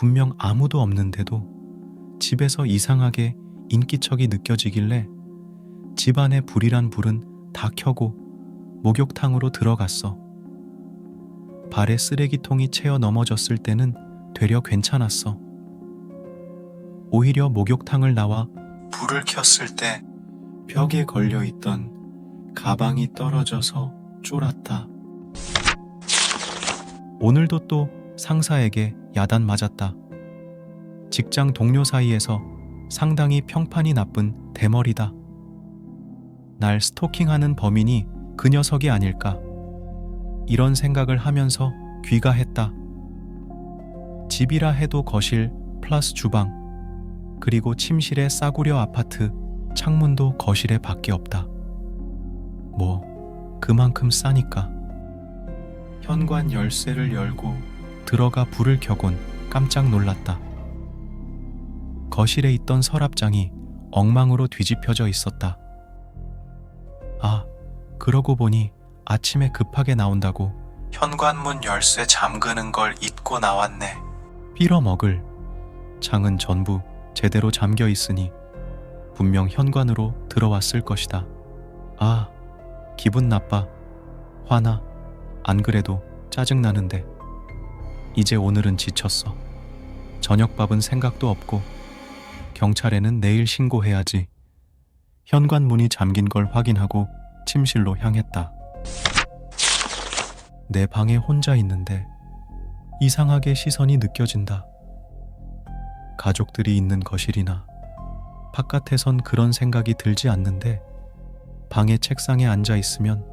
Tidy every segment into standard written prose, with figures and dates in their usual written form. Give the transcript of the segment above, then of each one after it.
분명 아무도 없는데도 집에서 이상하게 인기척이 느껴지길래 집안의 불이란 불은 다 켜고 목욕탕으로 들어갔어. 발에 쓰레기통이 채어 넘어졌을 때는 되려 괜찮았어. 오히려 목욕탕을 나와 불을 켰을 때 벽에 걸려있던 가방이 떨어져서 쫄았다. 오늘도 또 상사에게 야단 맞았다. 직장 동료 사이에서 상당히 평판이 나쁜 대머리다. 날 스토킹하는 범인이 그 녀석이 아닐까. 이런 생각을 하면서 귀가했다. 집이라 해도 거실 플러스 주방, 그리고 침실의 싸구려 아파트, 창문도 거실에 밖에 없다. 뭐 그만큼 싸니까. 현관 열쇠를 열고 들어가 불을 켜곤 깜짝 놀랐다. 거실에 있던 서랍장이 엉망으로 뒤집혀져 있었다. 아, 그러고 보니 아침에 급하게 나온다고 현관문 열쇠 잠그는 걸 잊고 나왔네. 빌어먹을. 창은 전부 제대로 잠겨 있으니 분명 현관으로 들어왔을 것이다. 아, 기분 나빠. 화나. 안 그래도 짜증나는데. 이제 오늘은 지쳤어. 저녁밥은 생각도 없고 경찰에는 내일 신고해야지. 현관문이 잠긴 걸 확인하고 침실로 향했다. 내 방에 혼자 있는데 이상하게 시선이 느껴진다. 가족들이 있는 거실이나 바깥에선 그런 생각이 들지 않는데 방의 책상에 앉아 있으면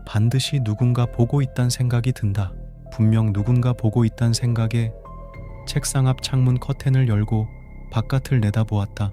반드시 누군가 보고 있단 생각이 든다. 분명 누군가 보고 있단 생각에 책상 앞 창문 커튼을 열고 바깥을 내다보았다.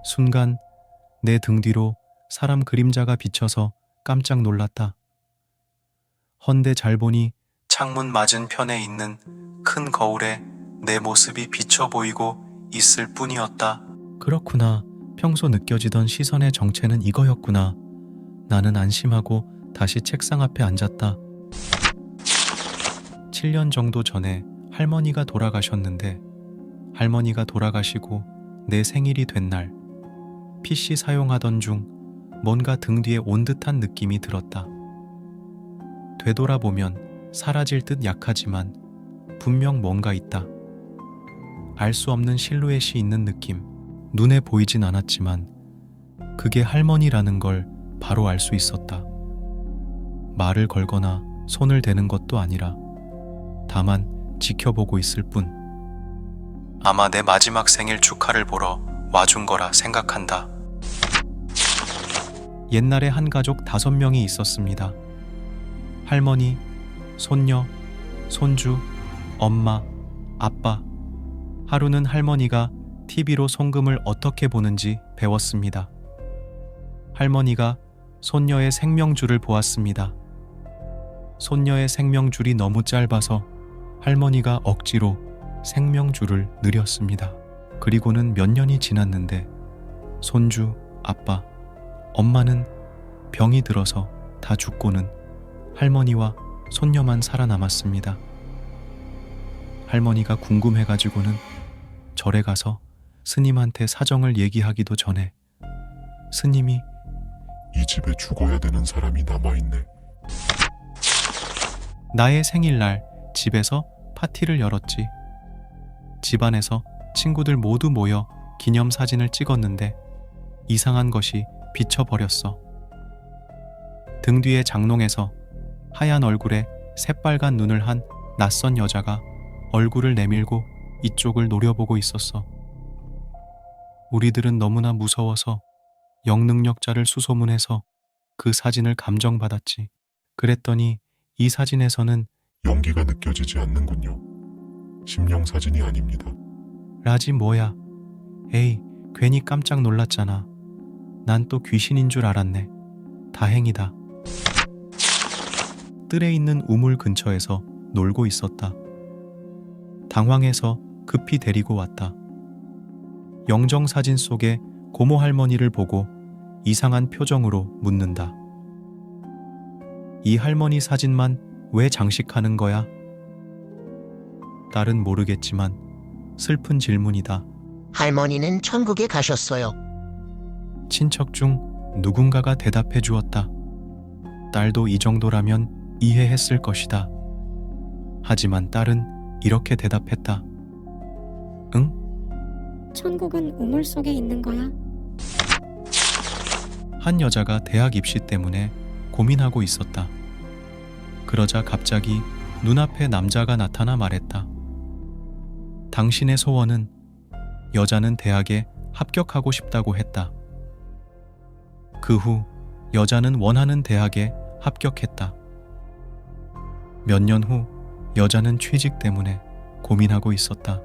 순간 내 등 뒤로 사람 그림자가 비쳐서 깜짝 놀랐다. 헌데 잘 보니 창문 맞은편에 있는 큰 거울에 내 모습이 비쳐 보이고 있을 뿐이었다. 그렇구나. 평소 느껴지던 시선의 정체는 이거였구나. 나는 안심하고 다시 책상 앞에 앉았다. 7년 정도 전에 할머니가 돌아가셨는데 할머니가 돌아가시고 내 생일이 된 날 PC 사용하던 중 뭔가 등 뒤에 온 듯한 느낌이 들었다. 되돌아보면 사라질 듯 약하지만 분명 뭔가 있다. 알 수 없는 실루엣이 있는 느낌. 눈에 보이진 않았지만 그게 할머니라는 걸 바로 알 수 있었다. 말을 걸거나 손을 대는 것도 아니라 다만 지켜보고 있을 뿐. 아마 내 마지막 생일 축하를 보러 와준 거라 생각한다. 옛날에 한 가족 5명이 있었습니다. 할머니, 손녀, 손주, 엄마, 아빠. 하루는 할머니가 TV로 송금을 어떻게 보는지 배웠습니다. 할머니가 손녀의 생명줄을 보았습니다. 손녀의 생명줄이 너무 짧아서 할머니가 억지로 생명줄을 늘였습니다. 그리고는 몇 년이 지났는데 손주, 아빠, 엄마는 병이 들어서 다 죽고는 할머니와 손녀만 살아남았습니다. 할머니가 궁금해가지고는 절에 가서 스님한테 사정을 얘기하기도 전에 스님이 이 집에 죽어야 되는 사람이 남아있네. 나의 생일날 집에서 파티를 열었지. 집안에서 친구들 모두 모여 기념사진을 찍었는데 이상한 것이 비쳐버렸어. 등 뒤에 장롱에서 하얀 얼굴에 새빨간 눈을 한 낯선 여자가 얼굴을 내밀고 이쪽을 노려보고 있었어. 우리들은 너무나 무서워서 영능력자를 수소문해서 그 사진을 감정받았지. 그랬더니 이 사진에서는 연기가 느껴지지 않는군요. 심령사진이 아닙니다. 라지 뭐야. 에이, 괜히 깜짝 놀랐잖아. 난 또 귀신인 줄 알았네. 다행이다. 뜰에 있는 우물 근처에서 놀고 있었다. 당황해서 급히 데리고 왔다. 영정사진 속에 고모 할머니를 보고 이상한 표정으로 묻는다. 이 할머니 사진만 왜 장식하는 거야? 딸은 모르겠지만 슬픈 질문이다. 할머니는 천국에 가셨어요. 친척 중 누군가가 대답해 주었다. 딸도 이 정도라면 이해했을 것이다. 하지만 딸은 이렇게 대답했다. 응? 천국은 우물 속에 있는 거야. 한 여자가 대학 입시 때문에 고민하고 있었다. 그러자 갑자기 눈앞에 남자가 나타나 말했다. 당신의 소원은? 여자는 대학에 합격하고 싶다고 했다. 그 후 여자는 원하는 대학에 합격했다. 몇 년 후 여자는 취직 때문에 고민하고 있었다.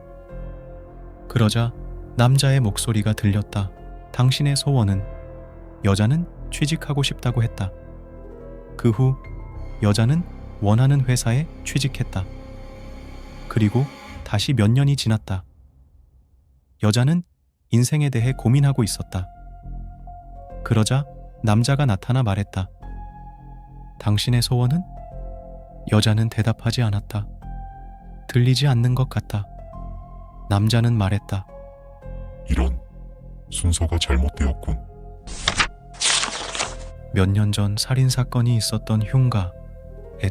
그러자 남자의 목소리가 들렸다. 당신의 소원은? 여자는 취직하고 싶다고 했다. 그 후 여자는 원하는 회사에 취직했다. 그리고 다시 몇 년이 지났다. 여자는 인생에 대해 고민하고 있었다. 그러자 남자가 나타나 말했다. 당신의 소원은? 여자는 대답하지 않았다. 들리지 않는 것 같다. 남자는 말했다. 이런, 순서가 잘못되었군. 몇 년 전 살인사건이 있었던 흉가의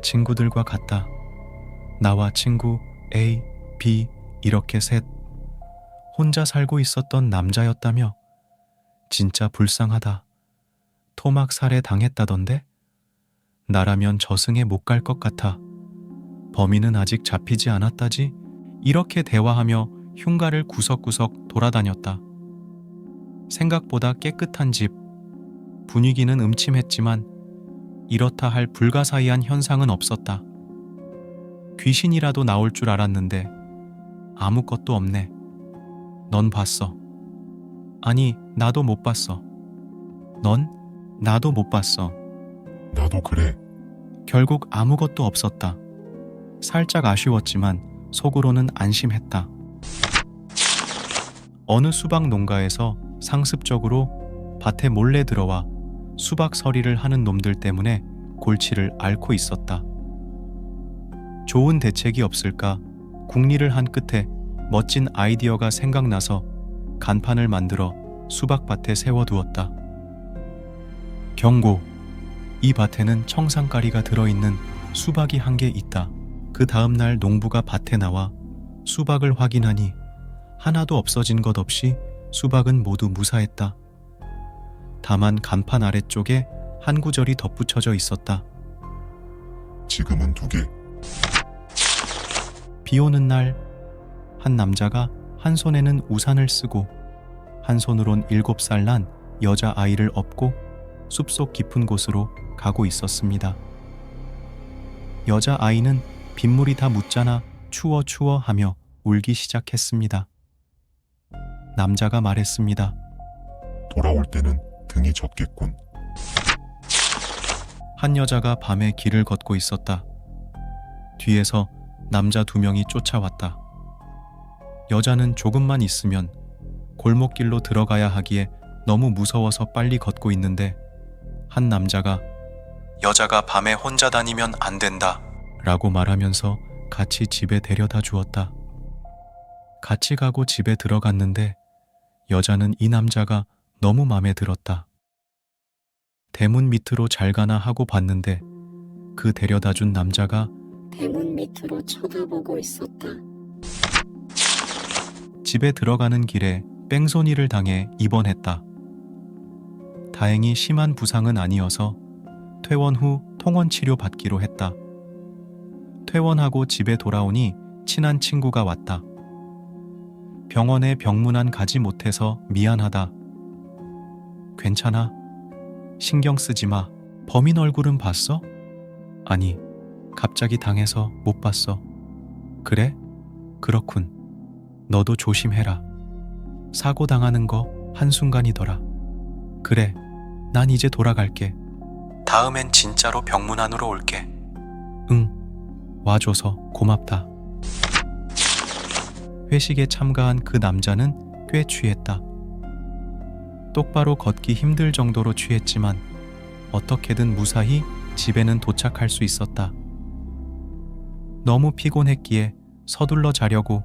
친구들과 같다. 나와 친구 A, B 이렇게 셋. 혼자 살고 있었던 남자였다며. 진짜 불쌍하다. 토막 살해 당했다던데? 나라면 저승에 못 갈 것 같아. 범인은 아직 잡히지 않았다지? 이렇게 대화하며 흉가를 구석구석 돌아다녔다. 생각보다 깨끗한 집. 분위기는 음침했지만 이렇다 할 불가사의한 현상은 없었다. 귀신이라도 나올 줄 알았는데 아무것도 없네. 넌 봤어. 아니, 나도 못 봤어. 넌? 나도 못 봤어. 나도 그래. 결국 아무것도 없었다. 살짝 아쉬웠지만 속으로는 안심했다. 어느 수박 농가에서 상습적으로 밭에 몰래 들어와 수박 서리를 하는 놈들 때문에 골치를 앓고 있었다. 좋은 대책이 없을까 궁리를 한 끝에 멋진 아이디어가 생각나서 간판을 만들어 수박밭에 세워두었다. 경고! 이 밭에는 청산가리가 들어있는 수박이 한 개 있다. 그 다음날 농부가 밭에 나와 수박을 확인하니 하나도 없어진 것 없이 수박은 모두 무사했다. 다만 간판 아래쪽에 한 구절이 덧붙여져 있었다. 지금은 2개. 비 오는 날, 한 남자가 한 손에는 우산을 쓰고 한 손으론 7살 난 여자아이를 업고 숲속 깊은 곳으로 가고 있었습니다. 여자아이는 빗물이 다 묻잖아 추워 하며 울기 시작했습니다. 남자가 말했습니다. 돌아올 때는 등이 젖겠군. 한 여자가 밤에 길을 걷고 있었다. 뒤에서 남자 2명이 쫓아왔다. 여자는 조금만 있으면 골목길로 들어가야 하기에 너무 무서워서 빨리 걷고 있는데 한 남자가 여자가 밤에 혼자 다니면 안 된다 라고 말하면서 같이 집에 데려다 주었다. 같이 가고 집에 들어갔는데 여자는 이 남자가 너무 마음에 들었다. 대문 밑으로 잘 가나 하고 봤는데 그 데려다 준 남자가 대문 밑으로 쳐다보고 있었다. 집에 들어가는 길에 뺑소니를 당해 입원했다. 다행히 심한 부상은 아니어서 퇴원 후 통원 치료 받기로 했다. 퇴원하고 집에 돌아오니 친한 친구가 왔다. 병원에 병문안 가지 못해서 미안하다. 괜찮아. 신경 쓰지 마. 범인 얼굴은 봤어? 아니, 갑자기 당해서 못 봤어. 그래? 그렇군. 너도 조심해라. 사고 당하는 거 한순간이더라. 그래, 난 이제 돌아갈게. 다음엔 진짜로 병문안으로 올게. 응, 와줘서 고맙다. 회식에 참가한 그 남자는 꽤 취했다. 똑바로 걷기 힘들 정도로 취했지만 어떻게든 무사히 집에는 도착할 수 있었다. 너무 피곤했기에 서둘러 자려고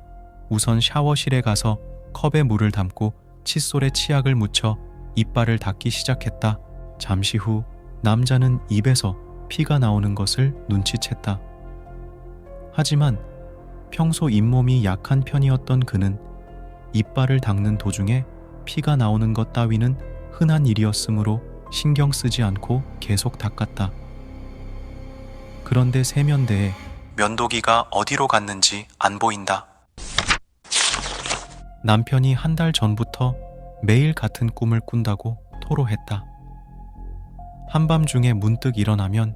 우선 샤워실에 가서 컵에 물을 담고 칫솔에 치약을 묻혀 이빨을 닦기 시작했다. 잠시 후 남자는 입에서 피가 나오는 것을 눈치챘다. 하지만 평소 잇몸이 약한 편이었던 그는 이빨을 닦는 도중에 피가 나오는 것 따위는 흔한 일이었으므로 신경 쓰지 않고 계속 닦았다. 그런데 세면대에 면도기가 어디로 갔는지 안 보인다. 남편이 한 달 전부터 매일 같은 꿈을 꾼다고 토로했다. 한밤중에 문득 일어나면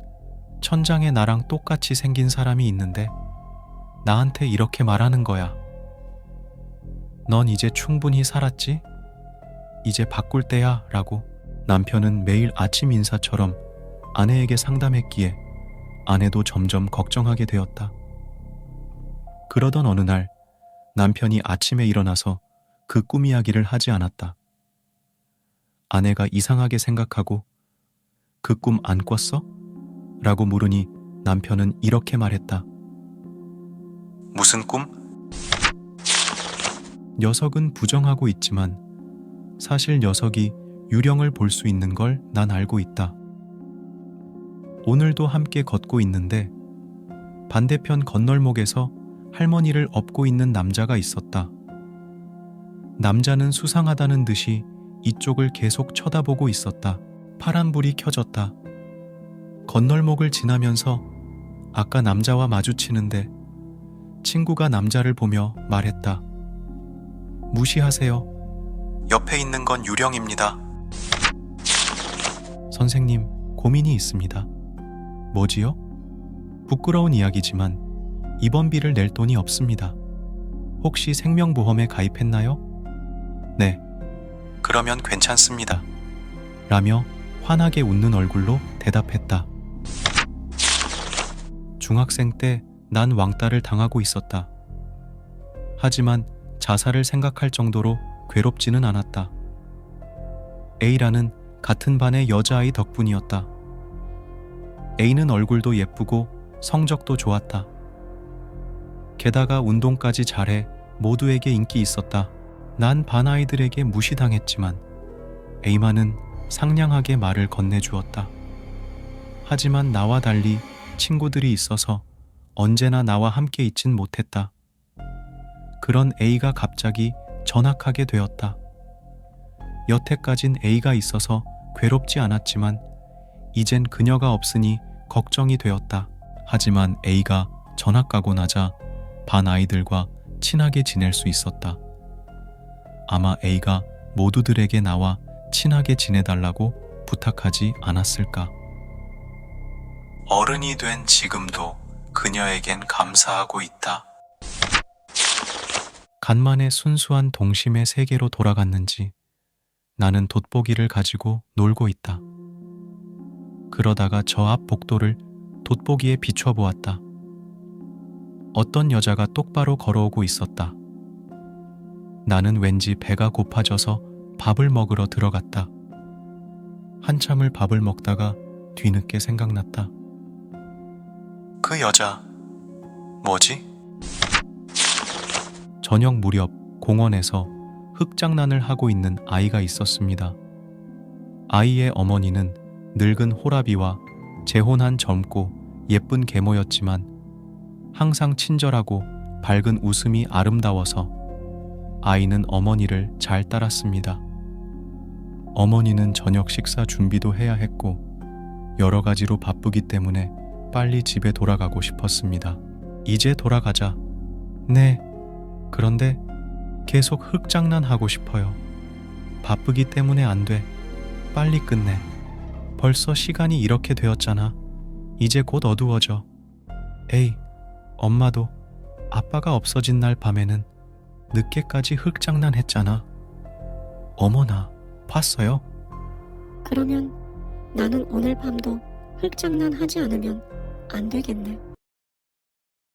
천장에 나랑 똑같이 생긴 사람이 있는데 나한테 이렇게 말하는 거야. 넌 이제 충분히 살았지? 이제 바꿀 때야 라고. 남편은 매일 아침 인사처럼 아내에게 상담했기에 아내도 점점 걱정하게 되었다. 그러던 어느 날 남편이 아침에 일어나서 그 꿈 이야기를 하지 않았다. 아내가 이상하게 생각하고 그 꿈 안 꿨어? 라고 물으니 남편은 이렇게 말했다. 무슨 꿈? 녀석은 부정하고 있지만 사실 녀석이 유령을 볼 수 있는 걸 난 알고 있다. 오늘도 함께 걷고 있는데 반대편 건널목에서 할머니를 업고 있는 남자가 있었다. 남자는 수상하다는 듯이 이쪽을 계속 쳐다보고 있었다. 파란불이 켜졌다. 건널목을 지나면서 아까 남자와 마주치는데 친구가 남자를 보며 말했다. 무시하세요. 옆에 있는 건 유령입니다. 선생님, 고민이 있습니다. 뭐지요? 부끄러운 이야기지만 입원비를 낼 돈이 없습니다. 혹시 생명보험에 가입했나요? 네. 그러면 괜찮습니다. 라며 환하게 웃는 얼굴로 대답했다. 중학생 때 난 왕따를 당하고 있었다. 하지만 자살을 생각할 정도로 괴롭지는 않았다. A라는 같은 반의 여자아이 덕분이었다. A는 얼굴도 예쁘고 성적도 좋았다. 게다가 운동까지 잘해 모두에게 인기 있었다. 난 반 아이들에게 무시당했지만 A만은 상냥하게 말을 건네주었다. 하지만 나와 달리 친구들이 있어서 언제나 나와 함께 있진 못했다. 그런 A가 갑자기 전학하게 되었다. 여태까진 A가 있어서 괴롭지 않았지만 이젠 그녀가 없으니 걱정이 되었다. 하지만 A가 전학 가고 나자 반 아이들과 친하게 지낼 수 있었다. 아마 A가 모두들에게 나와 친하게 지내달라고 부탁하지 않았을까. 어른이 된 지금도 그녀에겐 감사하고 있다. 간만에 순수한 동심의 세계로 돌아갔는지 나는 돋보기를 가지고 놀고 있다. 그러다가 저 앞 복도를 돋보기에 비춰보았다. 어떤 여자가 똑바로 걸어오고 있었다. 나는 왠지 배가 고파져서 밥을 먹으러 들어갔다. 한참을 밥을 먹다가 뒤늦게 생각났다. 그 여자 뭐지? 저녁 무렵 공원에서 흙장난을 하고 있는 아이가 있었습니다. 아이의 어머니는 늙은 호라비와 재혼한 젊고 예쁜 계모였지만 항상 친절하고 밝은 웃음이 아름다워서 아이는 어머니를 잘 따랐습니다. 어머니는 저녁 식사 준비도 해야 했고 여러 가지로 바쁘기 때문에 빨리 집에 돌아가고 싶었습니다. 이제 돌아가자. 네. 그런데 계속 흙장난하고 싶어요. 바쁘기 때문에 안 돼. 빨리 끝내. 벌써 시간이 이렇게 되었잖아. 이제 곧 어두워져. 에이, 엄마도 아빠가 없어진 날 밤에는 늦게까지 흙장난했잖아. 어머나, 봤어요? 그러면 나는 오늘 밤도 흙장난 하지 않으면 안 되겠네.